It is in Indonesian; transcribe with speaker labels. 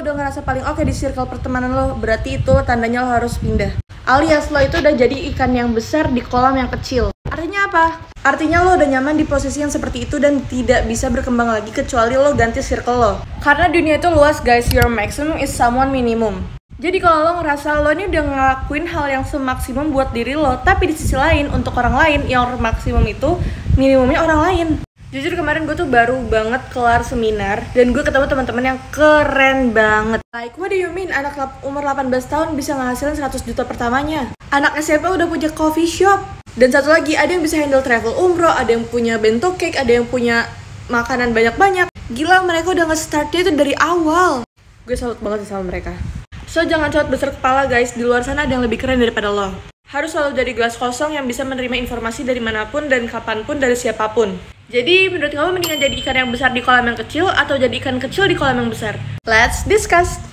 Speaker 1: lo udah ngerasa paling oke di circle pertemanan lo, berarti itu tandanya lo harus pindah. Alias lo itu udah jadi ikan yang besar di kolam yang kecil. Artinya apa? Artinya lo udah nyaman di posisi yang seperti itu dan tidak bisa berkembang lagi kecuali lo ganti circle lo. Karena dunia itu luas guys, your maximum is someone minimum. Jadi kalau lo ngerasa lo ini udah ngelakuin hal yang semaksimum buat diri lo, tapi di sisi lain untuk orang lain yang maksimum itu minimumnya orang lain. Jujur kemarin gue tuh baru banget kelar seminar dan gue ketemu teman-teman yang keren banget. Like, what do you mean anak umur 18 tahun bisa ngehasilin 100 juta pertamanya? Anak SMP udah punya coffee shop. Dan satu lagi, ada yang bisa handle travel umroh, ada yang punya bento cake, ada yang punya makanan banyak-banyak. Gila, mereka udah nge-startnya itu dari awal. Gue salut banget sama mereka. So, jangan cepat besar kepala guys, di luar sana ada yang lebih keren daripada lo. Harus selalu jadi gelas kosong yang bisa menerima informasi dari manapun dan kapanpun dari siapapun. Jadi, menurut kamu mendingan jadi ikan yang besar di kolam yang kecil atau jadi ikan kecil di kolam yang besar? Let's discuss!